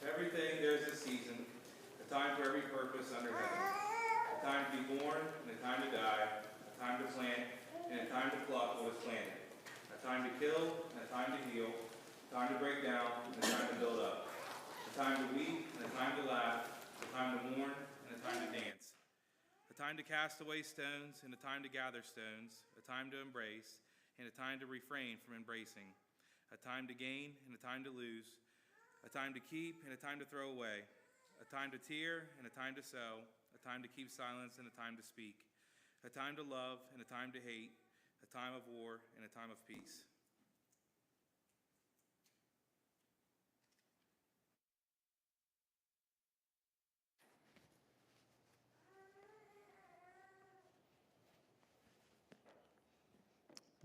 everything there's a season, a time for every purpose under heaven. A time to be born and a time to die, a time to plant and a time to pluck what is planted. A time to kill and a time to heal, a time to break down and a time to build up. A time to weep and a time to laugh, a time to mourn and a time to dance. A time to cast away stones and a time to gather stones, a time to embrace and a time to refrain from embracing. A time to gain and a time to lose, a time to keep and a time to throw away, a time to tear and a time to sow, a time to keep silence and a time to speak, a time to love and a time to hate, a time of war and a time of peace.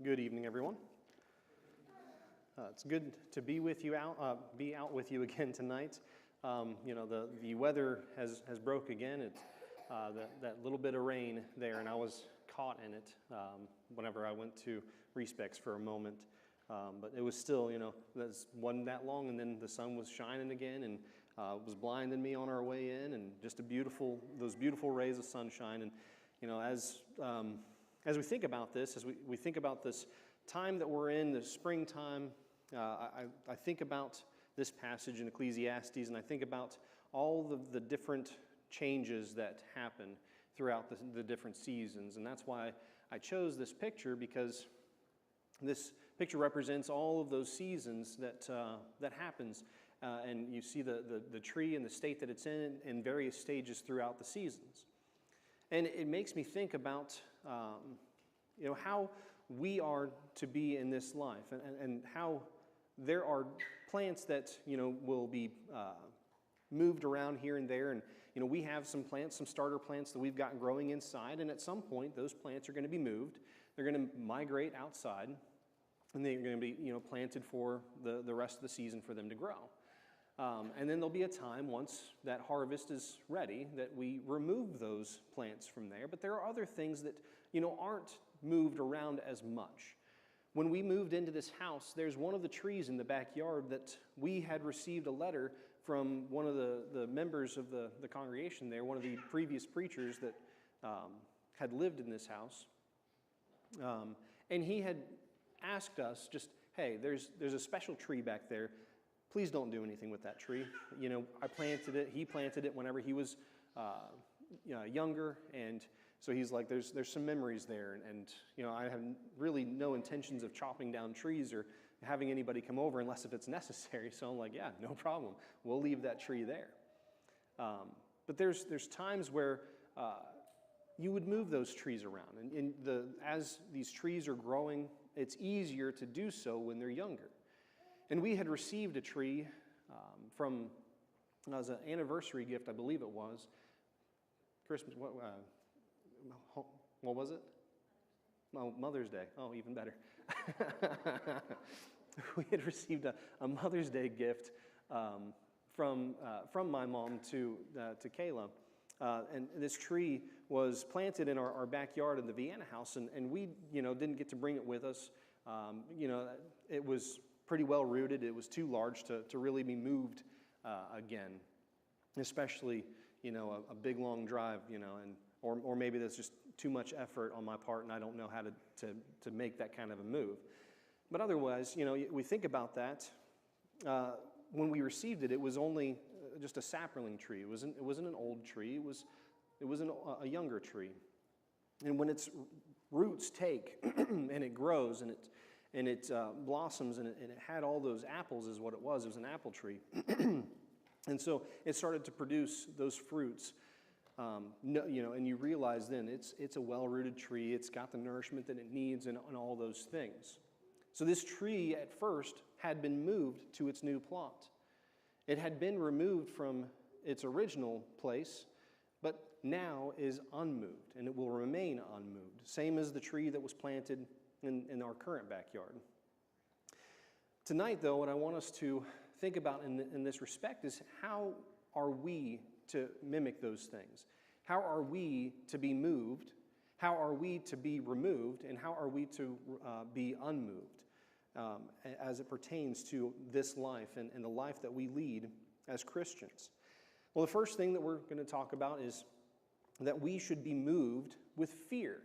Good evening, everyone. It's good to be with you be out with you again tonight. The weather has broke again. It's that little bit of rain there, and I was caught in it whenever I went to Respecs for a moment. But it was still, that wasn't that long, and then the sun was shining again, and was blinding me on our way in, and just those beautiful rays of sunshine. And as we think about this, as we think about this time that we're in, the springtime, I think about this passage in Ecclesiastes, and I think about all the different changes that happen throughout the different seasons. And that's why I chose this picture, because this picture represents all of those seasons that happens. And you see the tree and the state that it's in various stages throughout the seasons. And it makes me think about how we are to be in this life, and how there are plants that will be moved around here and there, and we have some starter plants that we've got growing inside, and at some point those plants are going to be moved. They're going to migrate outside, and they're going to be planted for the rest of the season for them to grow. And then there'll be a time, once that harvest is ready, that we remove those plants from there. But there are other things that, aren't moved around as much. When we moved into this house, there's one of the trees in the backyard that we had received a letter from one of the members of the congregation there, one of the previous preachers that had lived in this house. And he had asked us just, hey, there's a special tree back there. Please don't do anything with that tree. I planted it. He planted it whenever he was younger, and so he's like, there's some memories there, and I have really no intentions of chopping down trees or having anybody come over unless if it's necessary. So I'm like, yeah, no problem. We'll leave that tree there. But there's times where you would move those trees around, and as these trees are growing, it's easier to do so when they're younger. And we had received a tree as an anniversary gift, I believe it was. Christmas, what was it? Oh, Mother's Day. Oh, even better. We had received a Mother's Day gift from my mom to Kayla. And this tree was planted in our backyard in the Vienna house, and we, didn't get to bring it with us. It was pretty well rooted. It was too large to really be moved again, especially, a big long drive, or maybe there's just too much effort on my part and I don't know how to make that kind of a move. But otherwise, we think about that. When we received it, it was only just a sapling tree. It wasn't an old tree. It was a younger tree. And when its roots take and it grows and it blossoms and it had all those apples, is what it was. It was an apple tree. And so it started to produce those fruits. And you realize then it's a well-rooted tree. It's got the nourishment that it needs and all those things. So this tree at first had been moved to its new plot. It had been removed from its original place, but now is unmoved, and it will remain unmoved. Same as the tree that was planted in our current backyard. Tonight, though, what I want us to think about in this respect is, how are we to mimic those things? How are we to be moved? How are we to be removed? And how are we to be unmoved as it pertains to this life and the life that we lead as Christians? Well, the first thing that we're going to talk about is that we should be moved with fear.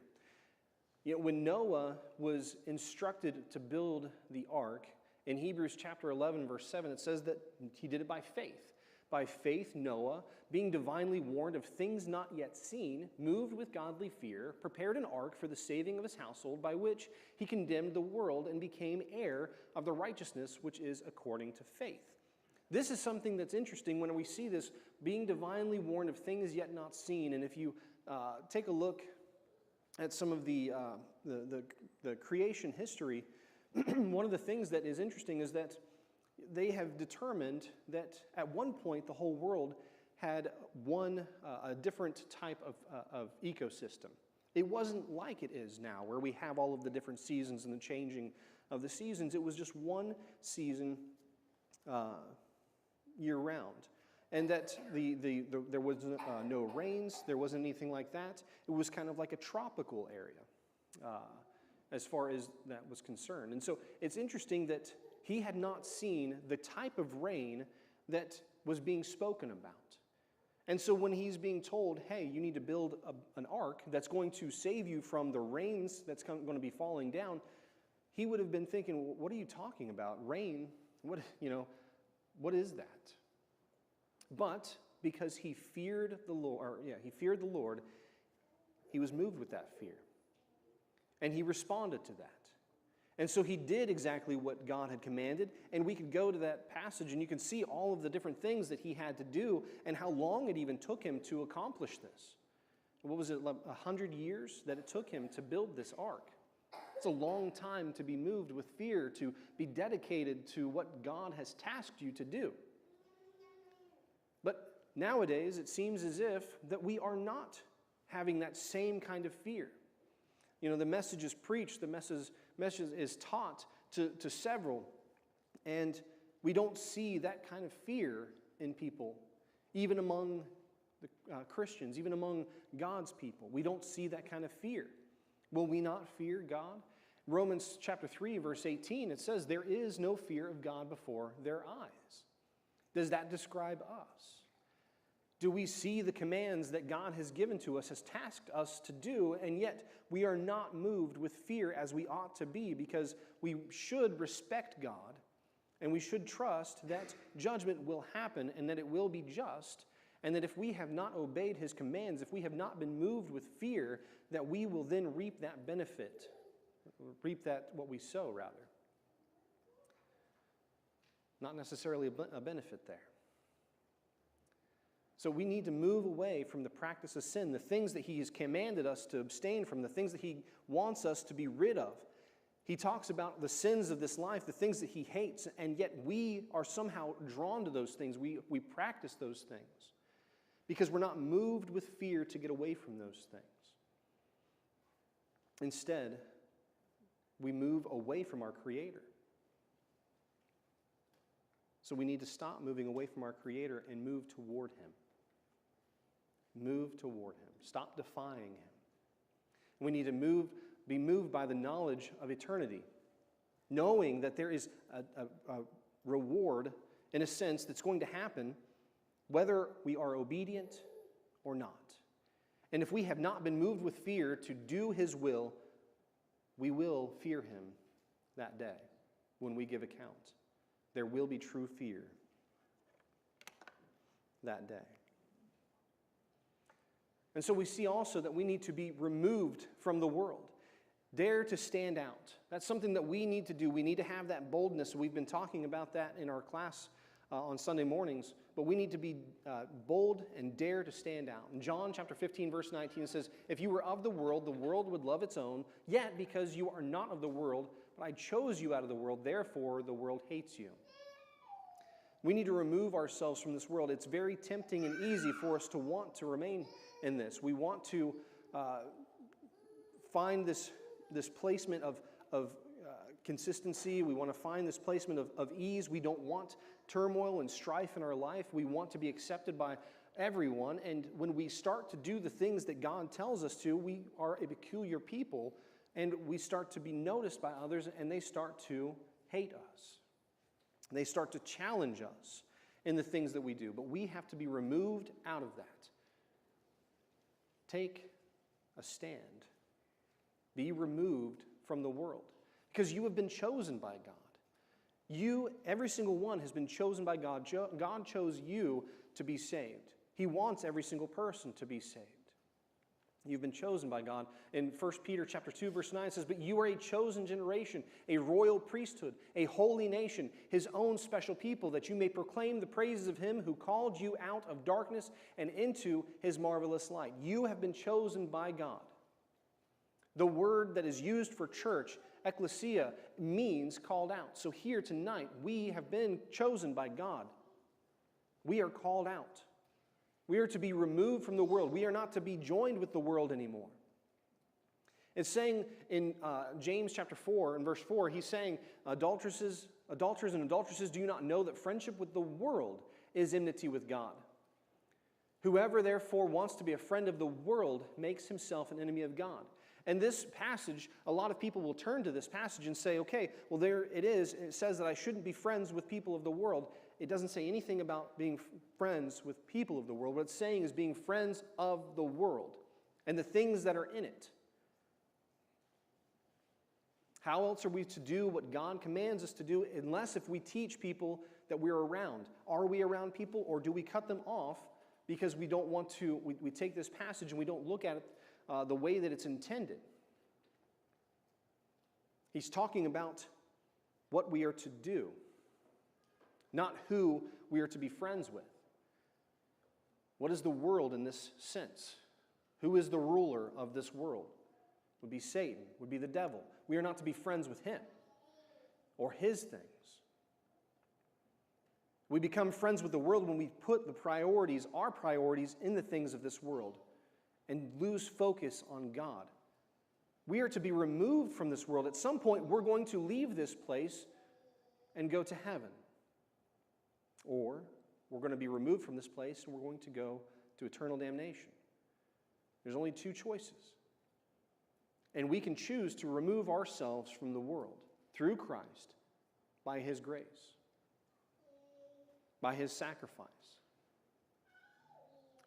When Noah was instructed to build the ark, in Hebrews chapter 11, verse 7, it says that he did it by faith. By faith, Noah, being divinely warned of things not yet seen, moved with godly fear, prepared an ark for the saving of his household, by which he condemned the world and became heir of the righteousness which is according to faith. This is something that's interesting when we see this, being divinely warned of things yet not seen. And if you take a look at some of the creation history, one of the things that is interesting is that they have determined that at one point the whole world had a different type of ecosystem. It wasn't like it is now, where we have all of the different seasons and the changing of the seasons. It was just one season year-round. And that there was no rains, there wasn't anything like that. It was kind of like a tropical area as far as that was concerned. And so it's interesting that he had not seen the type of rain that was being spoken about. And so when he's being told, hey, you need to build an ark that's going to save you from the rains that's going to be falling down, he would have been thinking, well, what are you talking about? Rain? What is that? But because he feared the Lord, he was moved with that fear. And he responded to that. And so he did exactly what God had commanded, and we could go to that passage and you can see all of the different things that he had to do and how long it even took him to accomplish this. What was it, 100 years that it took him to build this ark? It's a long time to be moved with fear, to be dedicated to what God has tasked you to do. But nowadays, it seems as if that we are not having that same kind of fear. The message is preached, the message is taught to several, and we don't see that kind of fear in people, even among the Christians, even among God's people. We don't see that kind of fear. Will we not fear God? Romans chapter 3, verse 18, it says, there is no fear of God before their eyes. Does that describe us? Do we see the commands that God has given to us, has tasked us to do, and yet we are not moved with fear as we ought to be, because we should respect God and we should trust that judgment will happen and that it will be just, and that if we have not obeyed his commands, if we have not been moved with fear, that we will then reap that benefit, reap that what we sow, rather. Not necessarily a benefit there. So we need to move away from the practice of sin, the things that he has commanded us to abstain from, the things that he wants us to be rid of. He talks about the sins of this life, the things that he hates, and yet we are somehow drawn to those things. We practice those things because we're not moved with fear to get away from those things. Instead, we move away from our Creator. So we need to stop moving away from our Creator and move toward him. Move toward him. Stop defying him. We need to be moved by the knowledge of eternity, knowing that there is a reward, in a sense, that's going to happen whether we are obedient or not. And if we have not been moved with fear to do his will, we will fear him that day when we give account. There will be true fear that day. And so we see also that we need to be removed from the world. Dare to stand out. That's something that we need to do. We need to have that boldness. We've been talking about that in our class on Sunday mornings. But we need to be bold and dare to stand out. In John chapter 15, verse 19, it says, if you were of the world would love its own. Yet because you are not of the world, but I chose you out of the world, therefore the world hates you. We need to remove ourselves from this world. It's very tempting and easy for us to want to remain in this. We want to find this placement of consistency. We want to find this placement of ease. We don't want turmoil and strife in our life. We want to be accepted by everyone. And when we start to do the things that God tells us to, we are a peculiar people, and we start to be noticed by others, and they start to hate us. They start to challenge us. in the things that we do, but we have to be removed out of that. Take a stand. Be removed from the world, because you have been chosen by God. You, every single one, has been chosen by God. God chose you to be saved. He wants every single person to be saved. You've been chosen by God. In 1 Peter chapter 2, verse 9, it says, "But you are a chosen generation, a royal priesthood, a holy nation, His own special people, that you may proclaim the praises of Him who called you out of darkness and into His marvelous light." You have been chosen by God. The word that is used for church, ecclesia, means called out. So here tonight, we have been chosen by God. We are called out. We are to be removed from the world. We are not to be joined with the world anymore. It's saying in James chapter 4 and verse 4, he's saying, adulterers and adulteresses, do you not know that friendship with the world is enmity with God? Whoever therefore wants to be a friend of the world makes himself an enemy of God. And this passage, a lot of people will turn to this passage and say, okay, well there it is. It says that I shouldn't be friends with people of the world. It doesn't say anything about being friends with people of the world. What it's saying is being friends of the world and the things that are in it. How else are we to do what God commands us to do unless if we teach people that we're around? Are we around people, or do we cut them off because we don't want to, we take this passage and we don't look at it the way that it's intended? He's talking about what we are to do, not who we are to be friends with. What is the world in this sense? Who is the ruler of this world? Would be Satan, would be the devil. We are not to be friends with him or his things. We become friends with the world when we put the priorities, our priorities, in the things of this world and lose focus on God. We are to be removed from this world. At some point, we're going to leave this place and go to heaven. Or we're going to be removed from this place and we're going to go to eternal damnation. There's only two choices. And we can choose to remove ourselves from the world through Christ by His grace, by His sacrifice.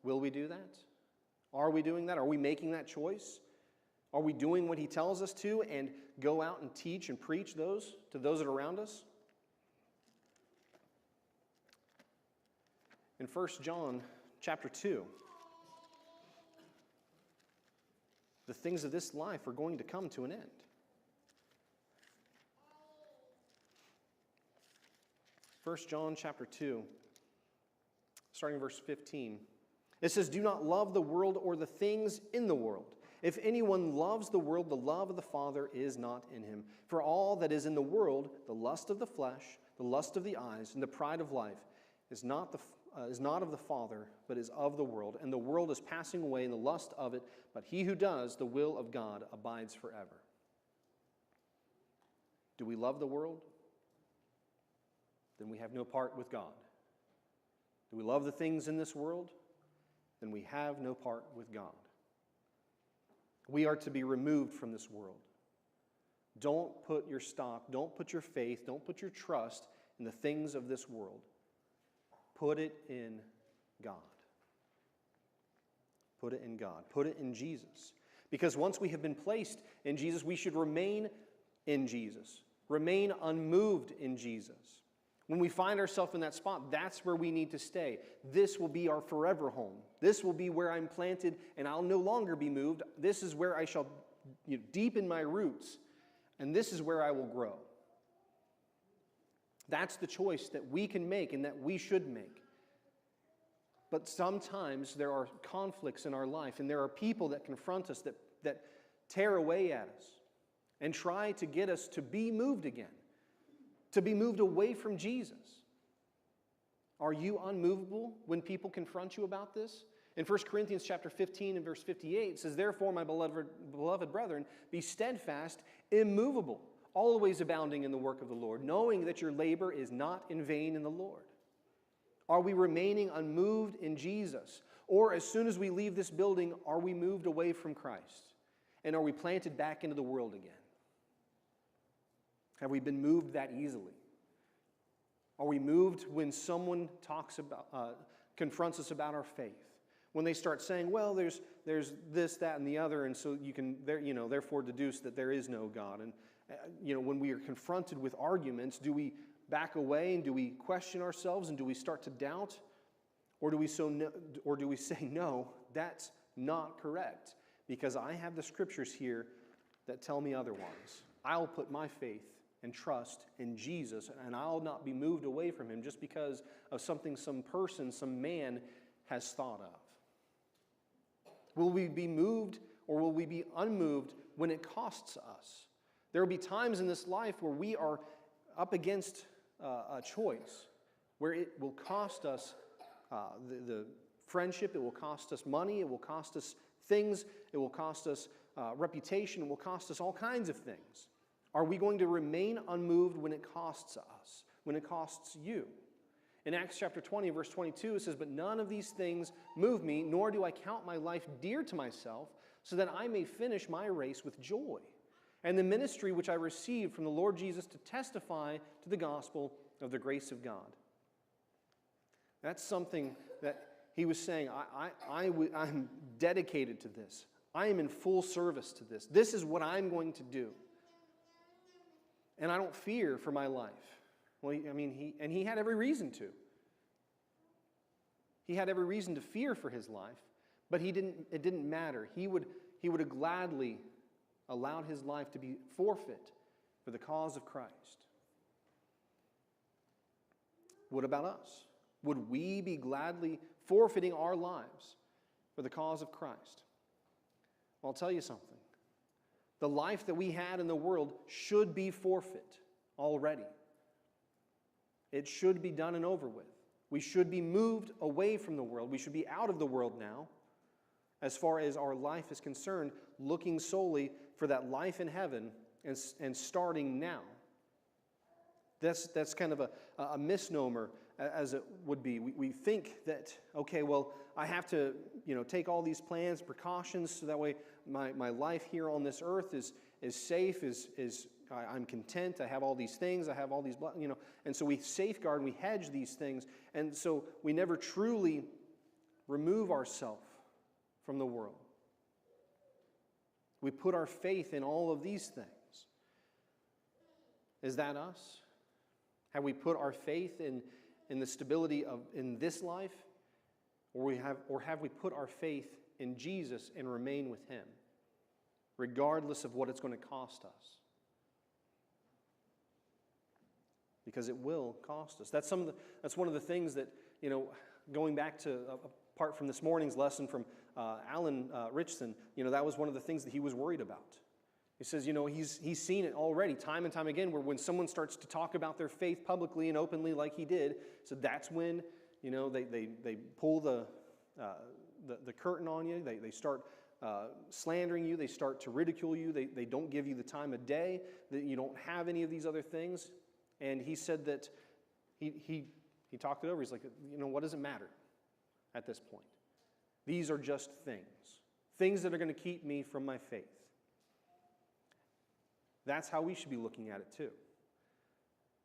Will we do that? Are we doing that? Are we making that choice? Are we doing what He tells us to and go out and teach and preach to those that are around us? In 1 John chapter 2, the things of this life are going to come to an end. 1 John chapter 2, starting in verse 15. It says, "Do not love the world or the things in the world. If anyone loves the world, the love of the Father is not in him. For all that is in the world, the lust of the flesh, the lust of the eyes, and the pride of life, is not of the Father, but is of the world. And the world is passing away in the lust of it, but he who does the will of God abides forever." Do we love the world? Then we have no part with God. Do we love the things in this world? Then we have no part with God. We are to be removed from this world. Don't put your stock, don't put your faith, don't put your trust in the things of this world. Put it in God. Put it in God. Put it in Jesus. Because once we have been placed in Jesus, we should remain in Jesus. Remain unmoved in Jesus. When we find ourselves in that spot, that's where we need to stay. This will be our forever home. This will be where I'm planted and I'll no longer be moved. This is where I shall deepen my roots, and this is where I will grow. That's the choice that we can make and that we should make. But sometimes there are conflicts in our life, and there are people that confront us, that tear away at us and try to get us to be moved again, to be moved away from Jesus. Are you unmovable when people confront you about this? In 1 Corinthians chapter 15 and verse 58, it says, "Therefore, my beloved brethren, be steadfast, immovable, always abounding in the work of the Lord, knowing that your labor is not in vain in the Lord." Are we remaining unmoved in Jesus? Or as soon as we leave this building, are we moved away from Christ? And are we planted back into the world again? Have we been moved that easily? Are we moved when someone confronts us about our faith? When they start saying, well, there's this, that, and the other, and so you can therefore deduce that there is no God. And when we are confronted with arguments, do we back away and do we question ourselves and do we start to doubt, or do we say no? That's not correct, because I have the scriptures here that tell me otherwise. I'll put my faith and trust in Jesus, and I'll not be moved away from him just because of something some person, some man has thought of. Will we be moved or will we be unmoved when it costs us? There will be times in this life where we are up against a choice, where it will cost us the friendship, it will cost us money, it will cost us things, it will cost us reputation, it will cost us all kinds of things. Are we going to remain unmoved when it costs us, when it costs you? In Acts chapter 20, verse 22, it says, "But none of these things move me, nor do I count my life dear to myself, so that I may finish my race with joy, and the ministry which I received from the Lord Jesus to testify to the gospel of the grace of God." That's something that he was saying, I'm dedicated to this. I am in full service to this. This is what I'm going to do. And I don't fear for my life. Well, he had every reason to. He had every reason to fear for his life, but it didn't matter. He would have gladly allowed his life to be forfeit for the cause of Christ. What about us? Would we be gladly forfeiting our lives for the cause of Christ? Well, I'll tell you something. The life that we had in the world should be forfeit already. It should be done and over with. We should be moved away from the world. We should be out of the world now, as far as our life is concerned, looking solely for that life in heaven and starting now. That's kind of a misnomer, as it would be. We think that, okay, well, I have to take all these plans, precautions, so that way my life here on this earth is safe, I'm content, I have all these things, I have all these, and so we safeguard and we hedge these things, and so we never truly remove ourselves from the world. We put our faith in all of these things. Is that us? Have we put our faith in the stability in this life, or have we put our faith in Jesus and remain with him, regardless of what it's going to cost us? Because it will cost us. That's one of the things that, going back to, apart from this morning's lesson from Alan Richson, that was one of the things that he was worried about. He says, he's seen it already time and time again, where when someone starts to talk about their faith publicly and openly like he did, so that's when, they pull the curtain on you, they start slandering you, they start to ridicule you, they don't give you the time of day, that you don't have any of these other things. And he said that he talked it over. He's like, what does it matter at this point? These are just things that are going to keep me from my faith. That's how we should be looking at it too.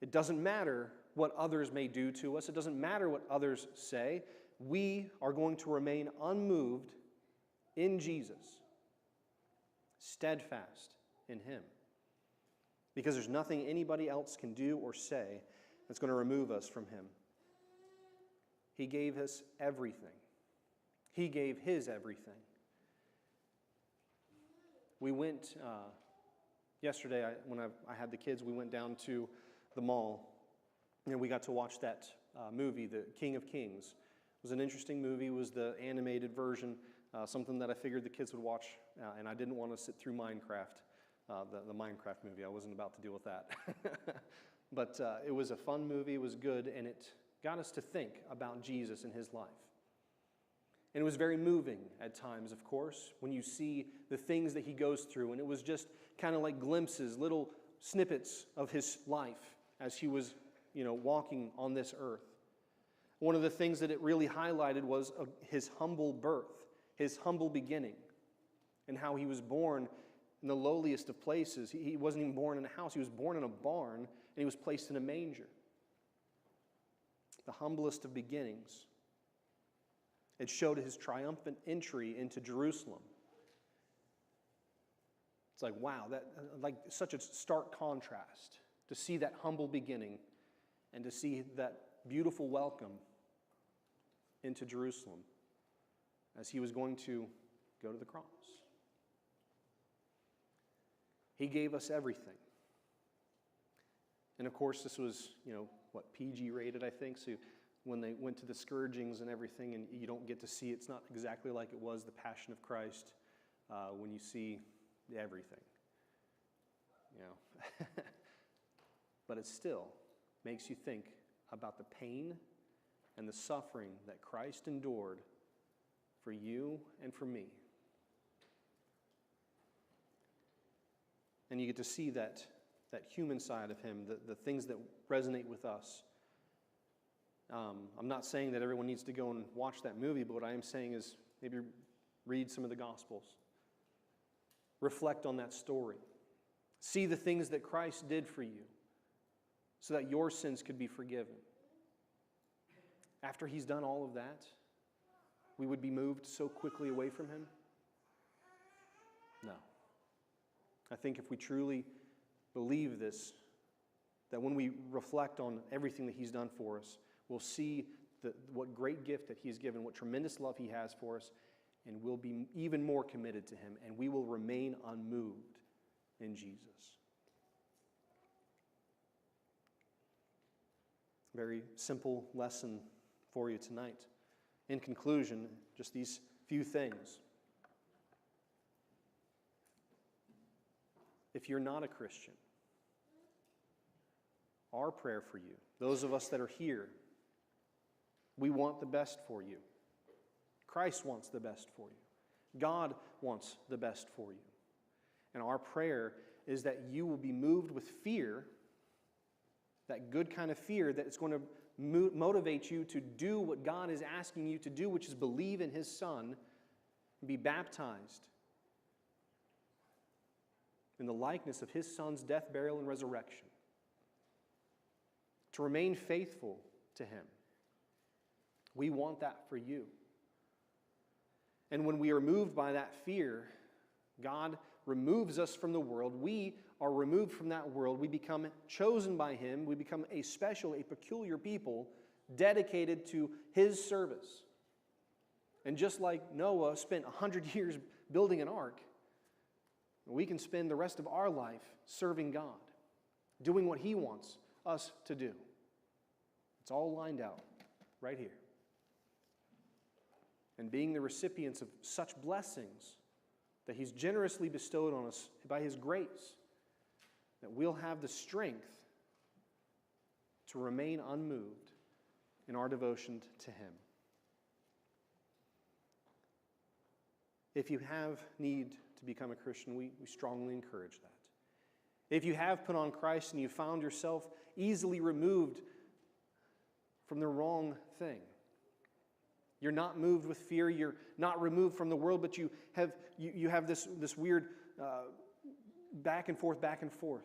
It doesn't matter what others may do to us. It doesn't matter what others say. We are going to remain unmoved in Jesus, steadfast in him. Because there's nothing anybody else can do or say that's going to remove us from him. He gave us everything. He gave his everything. We went, yesterday when I had the kids, we went down to the mall, and we got to watch that movie, The King of Kings. It was an interesting movie. It was the animated version, something that I figured the kids would watch, and I didn't want to sit through Minecraft. The Minecraft movie. I wasn't about to deal with that. But it was a fun movie. It was good, and it got us to think about Jesus and his life. And it was very moving at times, of course, when you see the things that he goes through. And it was just kind of like glimpses, little snippets of his life as he was, walking on this earth. One of the things that it really highlighted was his humble birth, his humble beginning, and how he was born in the lowliest of places. He wasn't even born in a house. He was born in a barn, and he was placed in a manger. the humblest of beginnings. It showed his triumphant entry into Jerusalem. It's like, wow, that like such a stark contrast to see that humble beginning and to see that beautiful welcome into Jerusalem as he was going to go to the cross. He gave us everything. And of course, this was, PG rated, I think. So when they went to the scourgings and everything, and you don't get to see, it's not exactly like it was the Passion of Christ when you see everything. But it still makes you think about the pain and the suffering that Christ endured for you and for me. And you get to see that human side of him, the things that resonate with us. I'm not saying that everyone needs to go and watch that movie, but what I am saying is maybe read some of the Gospels. Reflect on that story. See the things that Christ did for you so that your sins could be forgiven. After he's done all of that, we would be moved so quickly away from him? No. I think if we truly believe this, that when we reflect on everything that he's done for us, we'll see what great gift that he's given, what tremendous love he has for us, and we'll be even more committed to him, and we will remain unmoved in Jesus. Very simple lesson for you tonight. In conclusion, just these few things. If you're not a Christian, our prayer for you, those of us that are here, we want the best for you. Christ wants the best for you. God wants the best for you. And our prayer is that you will be moved with fear, that good kind of fear that is going to motivate you to do what God is asking you to do, which is believe in his Son and be baptized in the likeness of his Son's death, burial, and resurrection. To remain faithful to him. We want that for you. And when we are moved by that fear, God removes us from the world. We are removed from that world. We become chosen by him. We become a special, a peculiar people dedicated to his service. And just like Noah spent 100 years building an ark, we can spend the rest of our life serving God, doing what he wants us to do. It's all lined out right here. And being the recipients of such blessings that he's generously bestowed on us by his grace, that we'll have the strength to remain unmoved in our devotion to him. If you have need to become a Christian, we strongly encourage that. If you have put on Christ and you found yourself easily removed from the wrong thing, you're not moved with fear, you're not removed from the world, but you have this weird back and forth,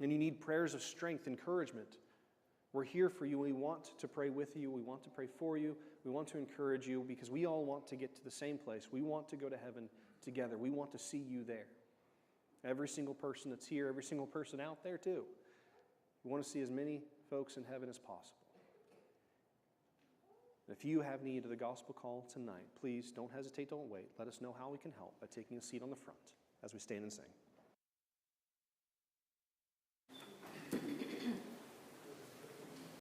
and you need prayers of strength, encouragement. We're here for you. We want to pray with you. We want to pray for you. We want to encourage you because we all want to get to the same place. We want to go to heaven together. We want to see you there. Every single person that's here, every single person out there too. We want to see as many folks in heaven as possible. If you have need of the gospel call tonight, please don't hesitate, don't wait. Let us know how we can help by taking a seat on the front as we stand and sing.